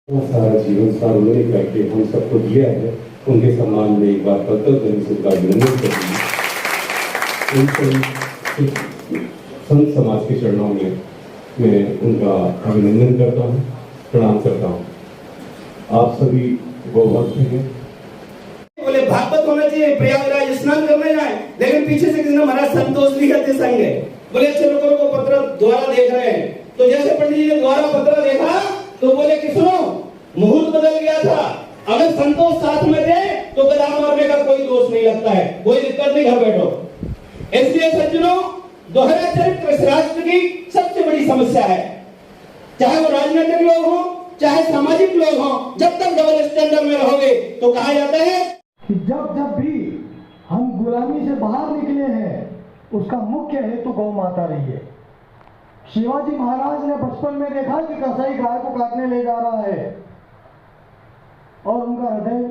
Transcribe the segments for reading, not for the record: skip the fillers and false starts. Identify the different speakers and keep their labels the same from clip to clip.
Speaker 1: सारा जीवन सार उन्होंने करके हम सबको दिया है। उनके सम्मान में एक बार पत्रध्वनि से उनका अभिनंदन करती हूँ। संत समाज के चरणों में मैं उनका अभिनंदन करता हूँ, प्रणाम करता हूँ। आप सभी गौभक्त हैं।
Speaker 2: बोले भागवत होना चाहिए, प्रयागराज स्नान करने जाए, लेकिन पीछे से किसी ने महाराज संतोष नहीं करते संग है। बोले चलो करो को पत्र द्वारा देख रहे हैं, तो जैसे पंडित जी ने द्वारा पत्र देखा तो बोले कि सुनो मुहूर्त बदल गया था, अगर संतोष साथ में थे तो गदा मारने का कोई दोष नहीं लगता है, कोई दिक्कत नहीं, घर बैठो। इसलिए सज्जनों, दोहरा चरित्र इस राष्ट्र की सबसे बड़ी समस्या है। चाहे वो राजनीतिक लोग हो, चाहे सामाजिक लोग हो, जब तक डबल स्टैंडर्ड में रहोगे तो कहा जाता है
Speaker 3: कि जब भी हम गुलामी से बाहर निकले हैं, उसका मुख्य हेतु गौ माता रही है। शिवाजी महाराज ने बचपन में देखा कि कसाई गाय को काटने ले जा रहा है और उनका हृदय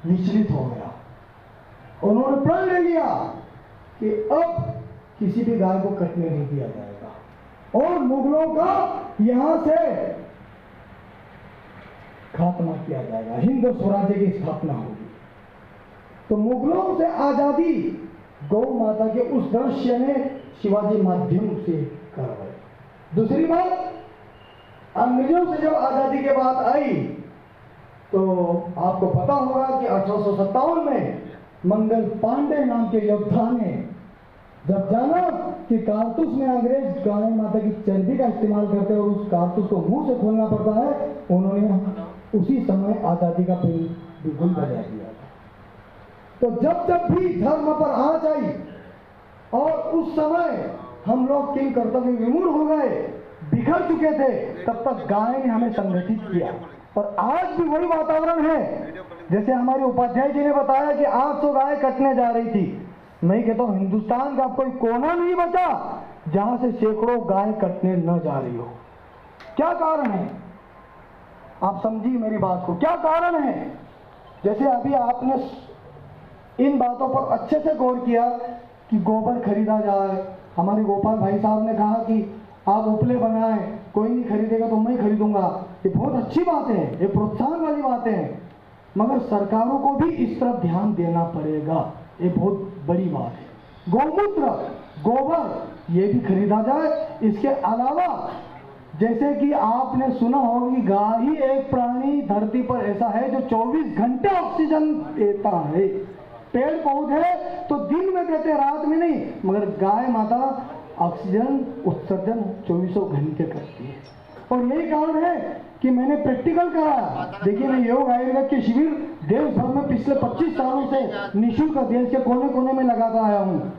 Speaker 3: विचलित हो गया। उन्होंने प्रण ले लिया कि अब किसी भी गाय को कटने नहीं दिया जाएगा और मुगलों का यहां से खात्मा किया जाएगा, हिंद स्वराज्य की स्थापना होगी। तो मुगलों से आजादी गौ माता के उस दृश्य ने शिवाजी माध्यम से करवाई। दूसरी बात, अंग्रेजों से जब आजादी के बाद आई तो आपको पता होगा कि 1857 में मंगल पांडे नाम के योद्धा ने जब जाना कि कारतूस में अंग्रेज गाय माता की चर्बी का इस्तेमाल करते हैं और उस कारतूस को मुंह से खोलना पड़ता है, उन्होंने उसी समय आजादी का बिल्कुल बजा दिया था। तो जब भी धर्म पर आंच आई और उस समय हम लोग किन कर्तव्य विमूढ़ हो गए, बिखर चुके थे, तब तक गाय ने हमें संगठित किया। और आज भी वही वातावरण है। जैसे हमारे उपाध्याय जी ने बताया कि 800 गाय कटने जा रही थी। मैं कहता हूं हिंदुस्तान का कोई कोना नहीं बचा जहां से सैकड़ों गाय कटने न जा रही हो। क्या कारण है? आप समझिए मेरी बात को, क्या कारण है? जैसे अभी आपने इन बातों पर अच्छे से गौर किया कि गोबर खरीदा जाए। हमारे गोपाल भाई साहब ने कहा कि आप उपले बनाएं, कोई नहीं खरीदेगा तो मैं खरीदूंगा। ये बहुत अच्छी बातें हैं, ये प्रोत्साहन वाली बातें हैं, मगर सरकारों को भी इस तरफ ध्यान देना पड़ेगा। ये बहुत बड़ी बात है। गौमूत्र, गोबर, ये भी खरीदा जाए। इसके अलावा जैसे कि आपने सुना होगा कि गाय ही एक प्राणी धरती पर ऐसा है जो 24 घंटे ऑक्सीजन देता है। पेड़ पौधे तो दिन में देते, रात में नहीं, मगर गाय माता ऑक्सीजन उत्सर्जन 24 घंटे करती है। और यही कारण है कि मैंने प्रैक्टिकल कराया। देखिए, मैं योग आयुर्वेद के शिविर देश भर में पिछले 25 सालों से निःशुल्क देश के कोने कोने में लगाता आया हूँ।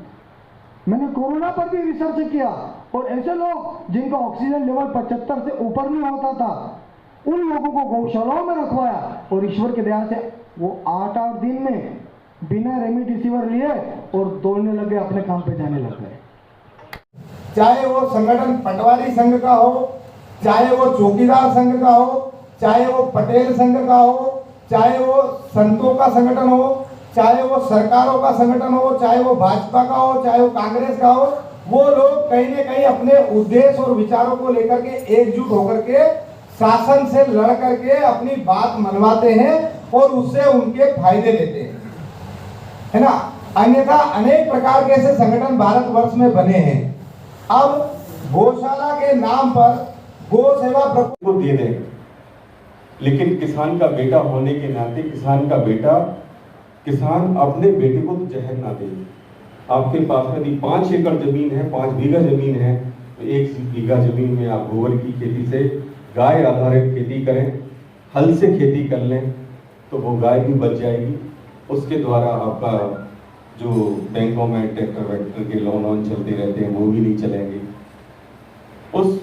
Speaker 3: मैंने कोरोना पर भी रिसर्च किया और ऐसे लोग जिनका ऑक्सीजन लेवल 75 से ऊपर नहीं होता था, उन लोगों को गौशालाओं में रखवाया और ईश्वर की दया से वो 8-8 दिन में बिना रेमडेसिविर लिए और दौड़ने लगे, अपने काम पे जाने लग गए।
Speaker 4: चाहे वो संगठन पटवारी संघ का हो, चाहे वो चौकीदार संघ का हो, चाहे वो पटेल संघ का हो, चाहे वो संतों का संगठन हो, चाहे वो सरकारों का संगठन हो, चाहे वो भाजपा का हो, चाहे वो कांग्रेस का हो, वो लोग कहीं न कहीं अपने उद्देश्य और विचारों को लेकर के एकजुट होकर के शासन से लड़ करके अपनी बात मनवाते हैं और उससे उनके फायदे लेते हैं, है ना। अन्यथा अनेक प्रकार के ऐसे संगठन भारतवर्ष में बने हैं। अब गौशाला के नाम पर गो सेवा को
Speaker 1: दे दें, लेकिन किसान का बेटा होने के नाते किसान अपने बेटे को तो जहर ना दे। आपके पास यदि 5 एकड़ जमीन है, 5 बीघा जमीन है, तो 1 बीघा जमीन में आप गोबर की खेती से गाय आधारित खेती करें, हल से खेती कर लें, तो वो गाय भी बच जाएगी। उसके द्वारा आपका जो बैंकों में ट्रैक्टर वैक्टर के लोन चलते रहते हैं, वो भी नहीं चलेंगे। उस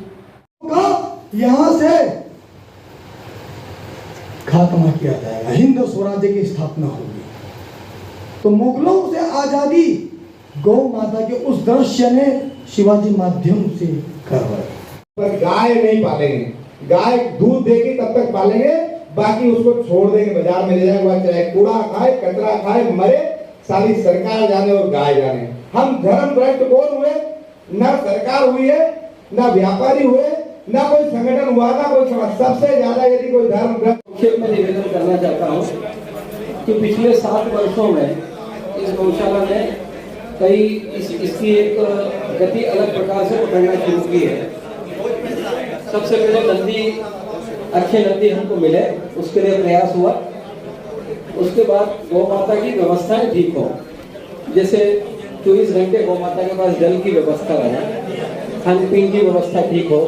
Speaker 3: यहां से खात्मा किया जाएगा, हिंद स्वराज्य की स्थापना होगी। तो मुगलों से आजादी गौ माता के उस दृश्य ने शिवाजी माध्यम से करवाई।
Speaker 4: पर गाय नहीं पालेंगे, गाय दूध देगी तब तक पालेंगे, बाकी उसको छोड़ देंगे, बाजार में ले जाएगा, चाहे कूड़ा खाए, कचरा खाए, मरे, सारी सरकार जाने और गाय जाने। हम धर्म भ्रष्ट कौन हुए? ना सरकार हुई है, ना व्यापारी हुए, ना कोई संगठन हुआ, ना कोई समाज। सबसे ज्यादा यदि कोई धर्म ग्रंथ
Speaker 5: संक्षेप में निवेदन करना चाहता हूँ कि पिछले 7 वर्षों में इस गौशाला ने कई इसकी एक गति अलग प्रकार से पकड़ना शुरू की है। सबसे पहले अच्छे नंदी हमको मिले, उसके लिए प्रयास हुआ। उसके बाद गौ माता की व्यवस्थाएं ठीक हो, जैसे 24 घंटे गौ माता के पास जल की व्यवस्था रहे, खान पीन की व्यवस्था ठीक हो,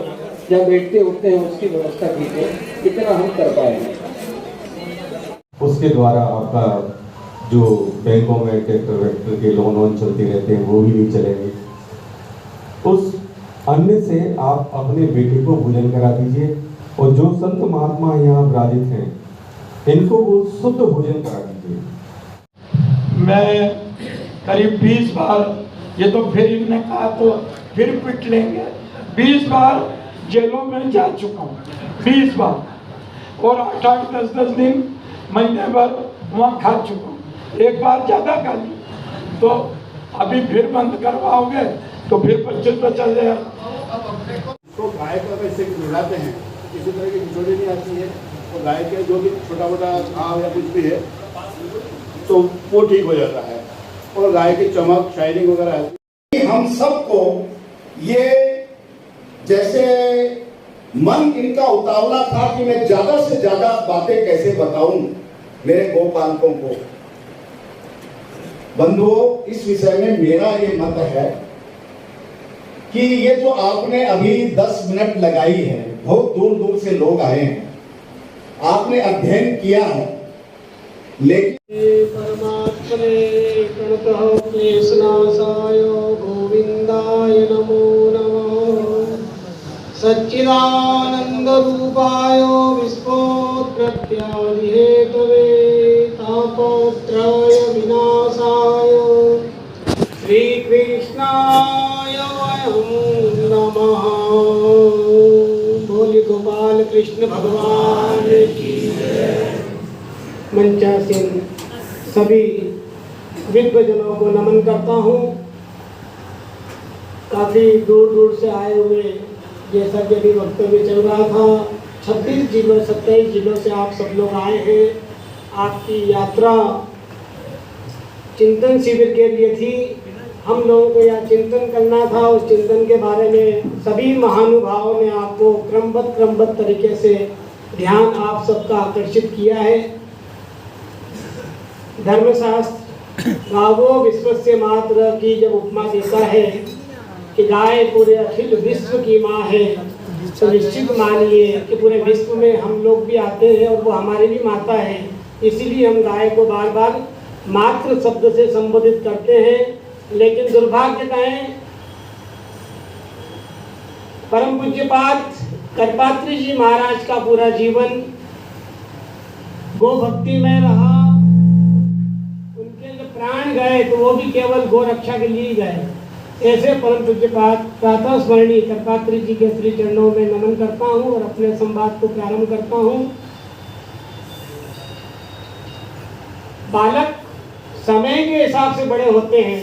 Speaker 5: जब बैठते उठते हैं उसकी व्यवस्था ठीक हो, इतना हम कर पाएंगे।
Speaker 1: उसके द्वारा आपका जो बैंकों में ट्रैक्टर के लोन चलते रहते हैं वो भी नहीं चलेंगे। उस अन्न से आप अपने बेटे को भोजन करा दीजिए, और जो संत महात्मा यहाँ विराजित हैं इनको वो शुद्ध भोजन करा दीजिए।
Speaker 6: मैं करीब 20 बार, ये तो फिर इन्होंने कहा तो फिर पिट लेंगे, 20 बार जेलों में जा चुका हूँ, 20 बार, और 8-8, 10-10 दिन, महीने भर वहाँ खा चुका हूँ। एक बार ज़्यादा खा ली, तो अभी फिर बंद करवाओगे तो फिर 25-50,000।
Speaker 7: तो गाय का अगर इससे मिलाते हैं, किसी तरह की बिचौली नहीं आती है, और गाय के जो भी छोटा मोटा घाव या कुछ भी है तो वो ठीक हो जाता है, और गाय की चमक शाइनिंग वगैरह है।
Speaker 2: हम सबको ये जैसे मन इनका उतावला था कि मैं ज्यादा से ज्यादा बातें कैसे बताऊं मेरे गोपालकों को। बंधुओं, इस विषय में मेरा ये मत है कि ये जो आपने अभी 10 मिनट लगाई है, बहुत दूर दूर से लोग आए हैं, आपने अध्ययन किया है, लेकिन
Speaker 5: परमात्मने प्रणतः क्लेशनाशाय गोविंदाय नमो नमः। सच्चिदानंद रूपाय विस्फोटप्रत्यादि हेतवे तापत्रय विनाशाय श्री कृष्णाय वयं नमः। बोले गोपाल कृष्ण भगवान की जय। मंचासीन सभी विद्वजनों को नमन करता हूँ। काफ़ी दूर दूर से आए हुए, जैसा कि अभी वक्तव्य चल रहा था, 26 जिलों 27 जिलों से आप सब लोग आए हैं। आपकी यात्रा चिंतन शिविर के लिए थी। हम लोगों को यह चिंतन करना था, उस चिंतन के बारे में सभी महानुभावों ने आपको क्रमबद्ध तरीके से ध्यान आप सबका आकर्षित किया है। धर्मशास्त्र गावो विश्वस्य मातृ की जब उपमा देता है कि गाय पूरे अखिल विश्व की माँ है, तो निश्चित मानिए कि पूरे विश्व में हम लोग भी आते हैं और वो हमारी भी माता है। इसीलिए हम गाय को बार बार मातृ शब्द से संबोधित करते हैं। लेकिन दुर्भाग्य कहें, परम पूज्यपाद करपात्री जी महाराज का पूरा जीवन गो भक्ति में रहा। उनके जब प्राण गए तो वो भी केवल गो रक्षा के लिए गए। ऐसे परम पूज्यपाद प्रातः स्मरणीय करपात्री जी के श्री चरणों में नमन करता हूँ और अपने संवाद को प्रारंभ करता हूँ। बालक समय के हिसाब से बड़े होते हैं,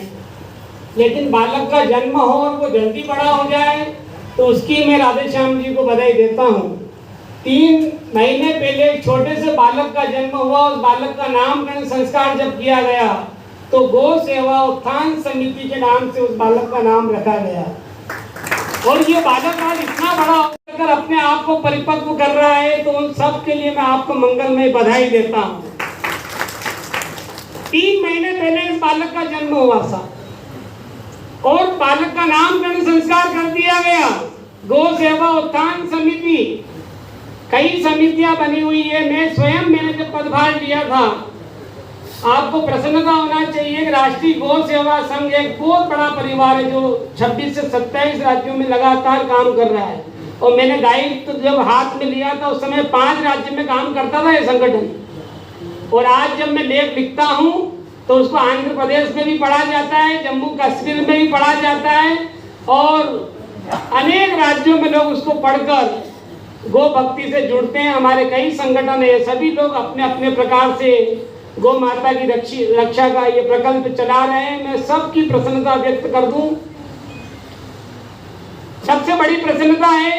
Speaker 5: लेकिन बालक का जन्म हो और वो जल्दी बड़ा हो जाए तो उसकी मैं राधे श्याम जी को बधाई देता हूँ। 3 महीने पहले एक छोटे से बालक का जन्म हुआ। उस बालक का नामकरण संस्कार जब किया गया तो गौ सेवा उत्थान समिति के नाम से उस बालक का नाम रखा गया। और ये बालक आज इतना बड़ा होकर अपने आप को परिपक्व कर रहा है, तो उन सब के लिए मैं आपको मंगलमय बधाई देता हूँ। 3 महीने पहले इस बालक का जन्म हुआ था और बालक का नामकरण संस्कार कर दिया गया। गौ सेवा उत्थान समिति, कई समितियां बनी हुई है। मैंने जब पदभार लिया था, आपको प्रसन्नता होना चाहिए कि राष्ट्रीय गौ सेवा संघ एक बहुत बड़ा परिवार है जो 26 से 27 राज्यों में लगातार काम कर रहा है। और मैंने दायित्व जब हाथ में लिया था उस समय 5 राज्य में काम करता था ये संगठन। और आज जब मैं लेख लिखता हूँ तो उसको आंध्र प्रदेश में भी पढ़ा जाता है, जम्मू कश्मीर में भी पढ़ा जाता है, और अनेक राज्यों में लोग उसको पढ़कर गो भक्ति से जुड़ते हैं। हमारे कई संगठन है, सभी लोग अपने अपने प्रकार से गौ माता की रक्षा का ये प्रकल्प चला रहे हैं। मैं सबकी प्रसन्नता व्यक्त कर दूं। सबसे बड़ी प्रसन्नता है